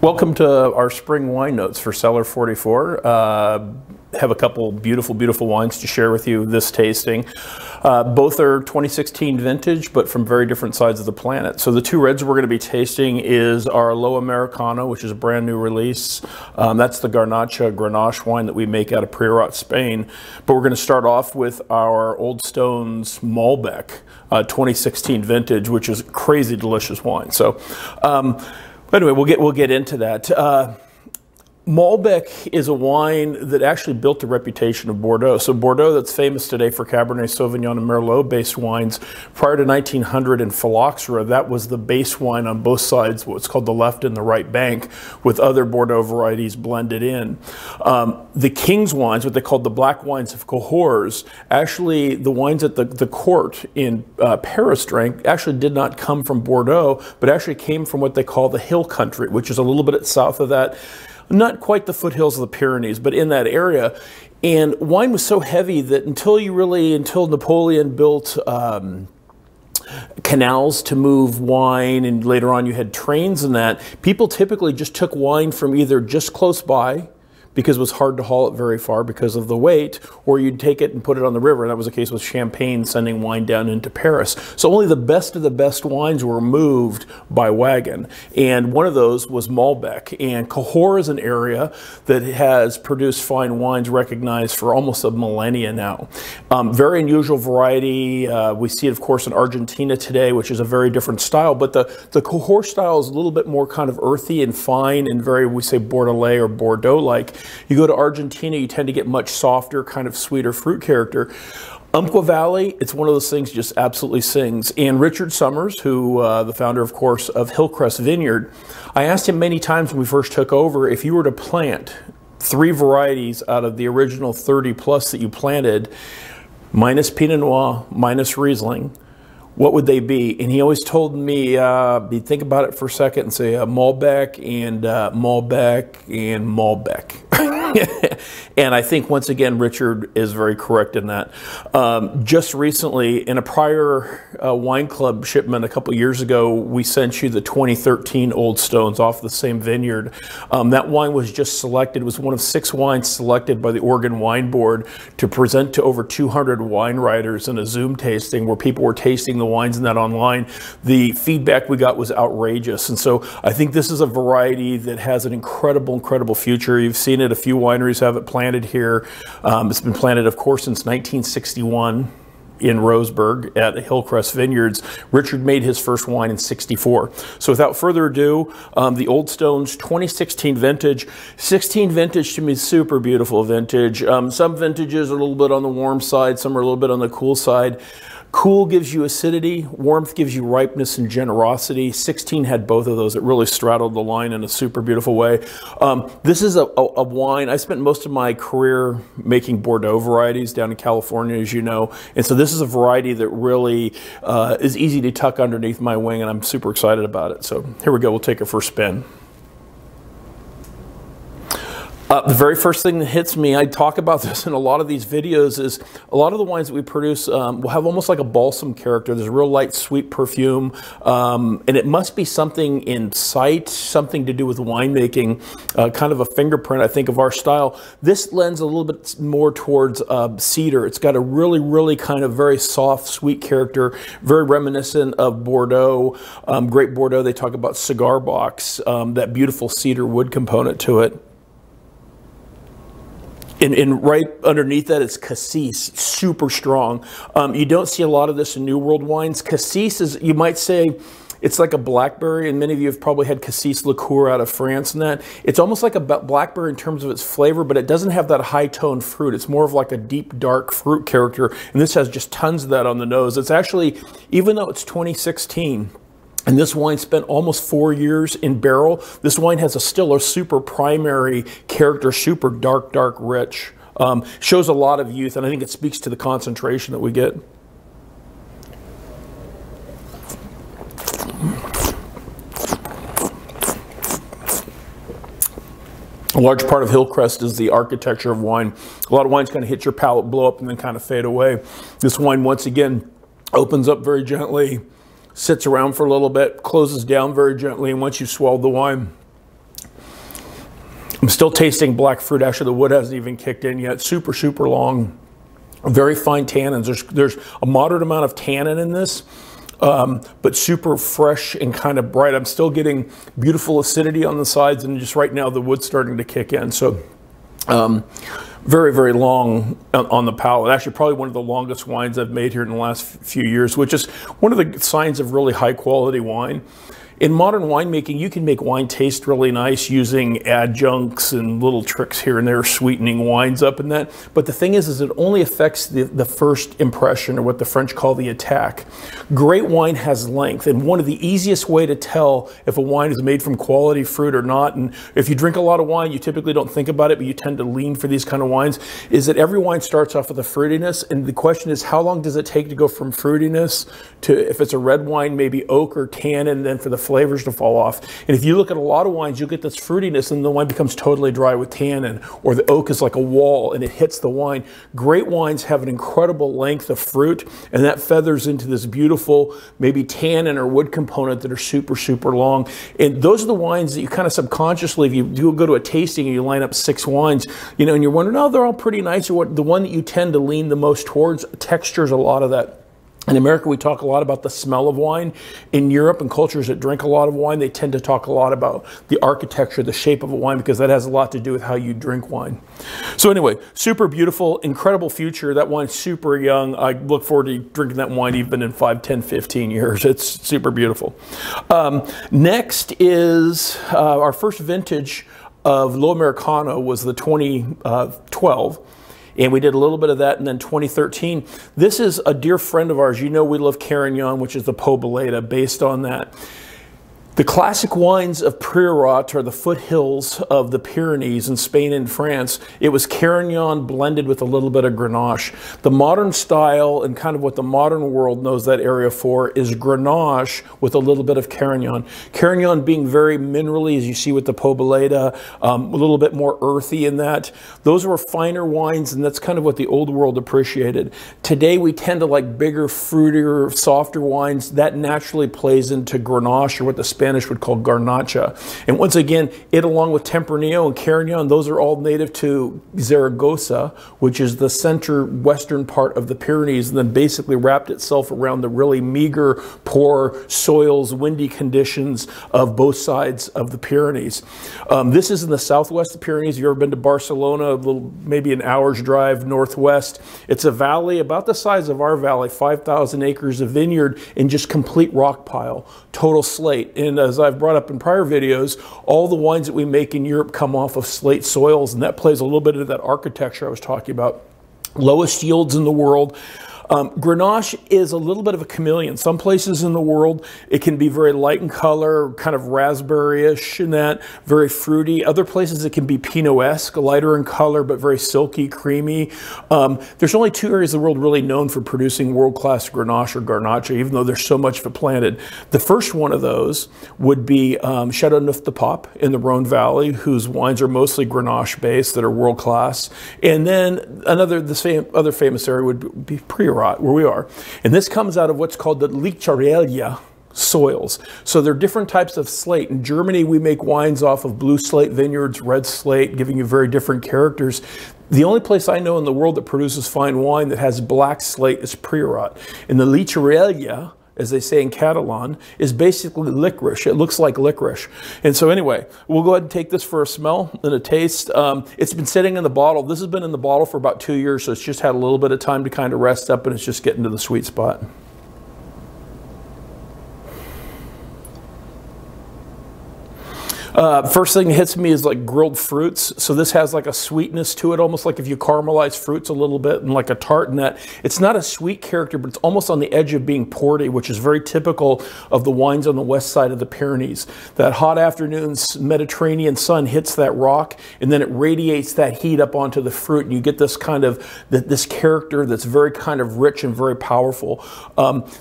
Welcome to our spring wine notes for Cellar 44. Have a couple beautiful, beautiful wines to share with you this tasting. Both are 2016 vintage, but from very different sides of the planet. So the two reds we're going to be tasting is our low Americano, which is a brand new release. That's the Grenache wine that we make out of Priorat, Spain. But we're going to start off with our Old Stones Malbec, 2016 vintage, which is crazy delicious wine. So anyway, we'll get into that. Malbec is a wine that actually built the reputation of Bordeaux. So Bordeaux, that's famous today for Cabernet Sauvignon and Merlot-based wines. Prior to 1900 in Phylloxera, that was the base wine on both sides, what's called the left and the right bank, with other Bordeaux varieties blended in. The king's wines, what they called the black wines of Cahors, actually the wines that the court in Paris drank actually did not come from Bordeaux, but actually came from what they call the hill country, which is a little bit south of that. Not quite the foothills of the Pyrenees, but in that area. And wine was so heavy that until Napoleon built canals to move wine, and later on you had trains and that, people typically just took wine from either just close by, because it was hard to haul it very far because of the weight, or you'd take it and put it on the river. And that was the case with Champagne sending wine down into Paris. So only the best of the best wines were moved by wagon. And one of those was Malbec. And Cahors is an area that has produced fine wines recognized for almost a millennia now. Very unusual variety. We see it, of course, in Argentina today, which is a very different style. But the Cahors style is a little bit more kind of earthy and fine and very, we say, Bordelais or Bordeaux-like. You go to Argentina, you tend to get much softer, kind of sweeter fruit character. Umpqua Valley, it's one of those things just absolutely sings. And Richard Summers, who the founder, of course, of Hillcrest Vineyard, I asked him many times when we first took over, if you were to plant 3 varieties out of the original 30 plus that you planted, minus Pinot Noir, minus Riesling, what would they be? And he always told me, he'd think about it for a second and say Malbec and Malbec and Malbec. And I think, once again, Richard is very correct in that. Just recently, in a prior wine club shipment a couple years ago, we sent you the 2013 Old Stones off the same vineyard. That wine was just selected. It was one of 6 wines selected by the Oregon Wine Board to present to over 200 wine writers in a Zoom tasting where people were tasting the wines in that online. The feedback we got was outrageous. And so I think this is a variety that has an incredible, incredible future. You've seen it. A few wineries have it planted here. It's been planted, of course, since 1961 in Roseburg at Hillcrest Vineyards. Richard made his first wine in '64. So without further ado, the Old Stones 2016 vintage. 16 vintage to me is super beautiful vintage. Some vintages are a little bit on the warm side, some are a little bit on the cool side. Cool gives you acidity, warmth gives you ripeness and generosity. 16 had both of those. It really straddled the line in a super beautiful way. This is a wine. I spent most of my career making Bordeaux varieties down in California, as you know. And so this is a variety that really is easy to tuck underneath my wing, and I'm super excited about it. So here we go. We'll take it for a spin. The very first thing that hits me, I talk about this in a lot of these videos, is a lot of the wines that we produce will have almost like a balsam character. There's a real light, sweet perfume, and it must be something in sight, something to do with winemaking, kind of a fingerprint, I think, of our style. This lends a little bit more towards cedar. It's got a really, really kind of very soft, sweet character, very reminiscent of Bordeaux. Great Bordeaux, they talk about cigar box, that beautiful cedar wood component to it. And right underneath that is Cassis, super strong. You don't see a lot of this in New World wines. Cassis is, you might say, it's like a blackberry, and many of you have probably had Cassis liqueur out of France and that. It's almost like a blackberry in terms of its flavor, but it doesn't have that high-toned fruit. It's more of like a deep, dark fruit character, and this has just tons of that on the nose. It's actually, even though it's 2016, and this wine spent almost 4 years in barrel, this wine has still a super primary character, super dark, dark, rich. Shows a lot of youth, and I think it speaks to the concentration that we get. A large part of Hillcrest is the architecture of wine. A lot of wines kind of hit your palate, blow up, and then kind of fade away. This wine, once again, opens up very gently, sits around for a little bit, closes down very gently, and once you've swallowed the wine, I'm still tasting black fruit. Actually, the wood hasn't even kicked in yet. Super, super long, very fine tannins. There's a moderate amount of tannin in this, but super fresh and kind of bright. I'm still getting beautiful acidity on the sides, and just right now the wood's starting to kick in. So very, very long on the palate. Actually, probably one of the longest wines I've made here in the last few years, which is one of the signs of really high quality wine. In modern winemaking, you can make wine taste really nice using adjuncts and little tricks here and there, sweetening wines up and that. But the thing is it only affects the first impression, or what the French call the attack. Great wine has length, and one of the easiest way to tell if a wine is made from quality fruit or not, and if you drink a lot of wine, you typically don't think about it, but you tend to lean for these kind of wines, is that every wine starts off with a fruitiness, and the question is, how long does it take to go from fruitiness to, if it's a red wine, maybe oak or tannin, and then for the flavors to fall off. And if you look at a lot of wines, you'll get this fruitiness and the wine becomes totally dry with tannin, or the oak is like a wall and it hits the wine. Great wines have an incredible length of fruit, and that feathers into this beautiful maybe tannin or wood component that are super, super long. And those are the wines that you kind of subconsciously, if you do go to a tasting and you line up 6 wines, you know, and you're wondering, oh, they're all pretty nice, or what, the one that you tend to lean the most towards textures a lot of that. In America, we talk a lot about the smell of wine. In Europe and cultures that drink a lot of wine, they tend to talk a lot about the architecture, the shape of a wine, because that has a lot to do with how you drink wine. So anyway, super beautiful, incredible future. That wine's super young. I look forward to drinking that wine even in 5, 10, 15 years. It's super beautiful. Next is our first vintage of Americano was the 2012. And we did a little bit of that, and then 2013. This is a dear friend of ours. You know we love Carignan, which is the Poblaeta, based on that. The classic wines of Priorat are the foothills of the Pyrenees in Spain and France. It was Carignan blended with a little bit of Grenache. The modern style, and kind of what the modern world knows that area for, is Grenache with a little bit of Carignan. Carignan being very minerally, as you see with the Poblaeta, a little bit more earthy in that. Those were finer wines, and that's kind of what the old world appreciated. Today we tend to like bigger, fruitier, softer wines. That naturally plays into Grenache, or what the Spanish would call Garnacha. And once again, it along with Tempranillo and Carignan, those are all native to Zaragoza, which is the center western part of the Pyrenees, and then basically wrapped itself around the really meager, poor soils, windy conditions of both sides of the Pyrenees. This is in the southwest of the Pyrenees. If you've ever been to Barcelona, a little, maybe an hour's drive northwest, it's a valley about the size of our valley, 5,000 acres of vineyard in just complete rock pile, total slate. And as I've brought up in prior videos, all the wines that we make in Europe come off of slate soils, and that plays a little bit into that architecture I was talking about. Lowest yields in the world. Grenache is a little bit of a chameleon. Some places in the world, it can be very light in color, kind of raspberry-ish in that, very fruity. Other places, it can be Pinot-esque, lighter in color, but very silky, creamy. There's only 2 areas of the world really known for producing world-class Grenache or Garnacha, even though there's so much of it planted. The first one of those would be Châteauneuf-du-Pape in the Rhone Valley, whose wines are mostly Grenache-based that are world-class. And then other famous area would be Priorat, where we are. And this comes out of what's called the Lichterellia soils. So there are different types of slate. In Germany, we make wines off of blue slate vineyards, red slate, giving you very different characters. The only place I know in the world that produces fine wine that has black slate is Priorat. And the Lichterellia, as they say in Catalan, is basically licorice. It looks like licorice. And so anyway, we'll go ahead and take this for a smell and a taste. It's been sitting in the bottle. This has been in the bottle for about 2 years, so it's just had a little bit of time to kind of rest up, and it's just getting to the sweet spot. First thing that hits me is like grilled fruits. So this has like a sweetness to it, almost like if you caramelize fruits a little bit and like a tart in that. It's not a sweet character, but it's almost on the edge of being porty, which is very typical of the wines on the west side of the Pyrenees. That hot afternoon's Mediterranean sun hits that rock, and then it radiates that heat up onto the fruit, and you get this kind of, this character that's very kind of rich and very powerful.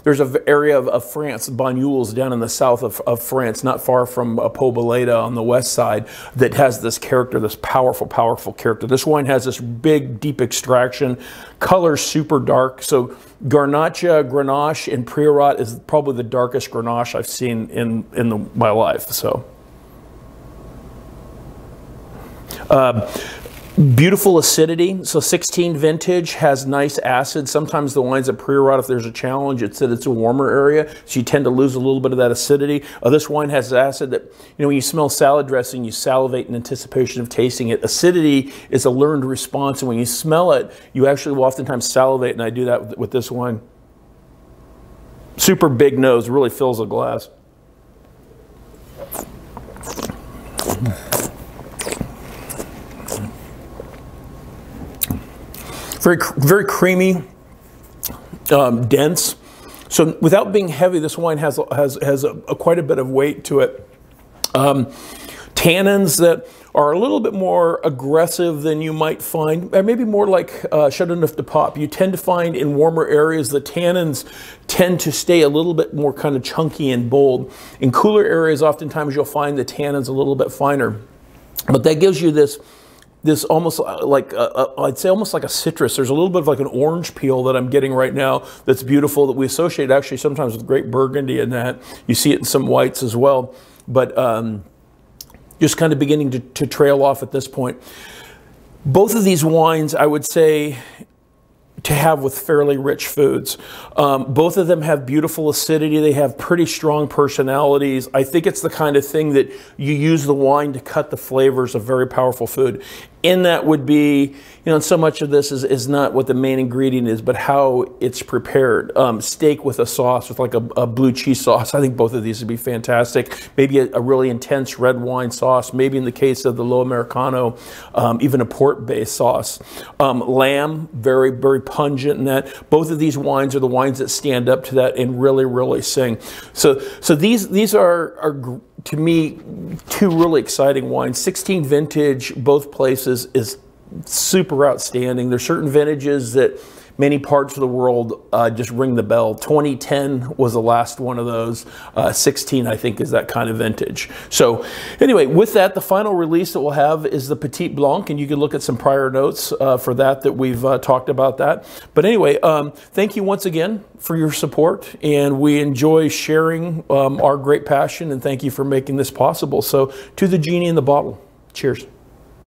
There's an area of France, Banyuls, down in the south of France, not far from Poblaeta on the west side, that has this character, this powerful, powerful character. This wine has this big, deep extraction. Color's super dark. So Garnacha, Grenache, and Priorat is probably the darkest Grenache I've seen in my life. So Beautiful acidity. So 16 vintage has nice acid. Sometimes the wines at Priorat, if there's a challenge, it's that it's a warmer area, so you tend to lose a little bit of that acidity. This wine has acid that, when you smell salad dressing, you salivate in anticipation of tasting it. Acidity is a learned response, and when you smell it, you actually will oftentimes salivate, and I do that with this wine. Super big nose, really fills a glass. Very creamy, dense. So without being heavy, this wine has quite a bit of weight to it. Tannins that are a little bit more aggressive than you might find, or maybe more like Chardonnay de Pop. You tend to find in warmer areas the tannins tend to stay a little bit more kind of chunky and bold. In cooler areas, oftentimes you'll find the tannins a little bit finer. But that gives you this almost like, I'd say almost like a citrus. There's a little bit of like an orange peel that I'm getting right now that's beautiful, that we associate actually sometimes with great Burgundy, and that you see it in some whites as well. But just kind of beginning to trail off at this point. Both of these wines, I would say, to have with fairly rich foods. Both of them have beautiful acidity. They have pretty strong personalities. I think it's the kind of thing that you use the wine to cut the flavors of very powerful food. In that would be, and so much of this is not what the main ingredient is, but how it's prepared. Steak with a sauce, with like a blue cheese sauce. I think both of these would be fantastic. Maybe a really intense red wine sauce. Maybe in the case of the low Americano, even a port-based sauce. Lamb, very, very pungent in that. Both of these wines are the wines that stand up to that and really, really sing. So these are to me, two really exciting wines. 16 vintage, both places, is super outstanding. There's certain vintages that many parts of the world just ring the bell. 2010 was the last one of those. 16, I think, is that kind of vintage. So anyway, with that, the final release that we'll have is the Petit Blanc, and you can look at some prior notes for that we've talked about that. But anyway, thank you once again for your support, and we enjoy sharing our great passion, and thank you for making this possible. So to the genie in the bottle, cheers.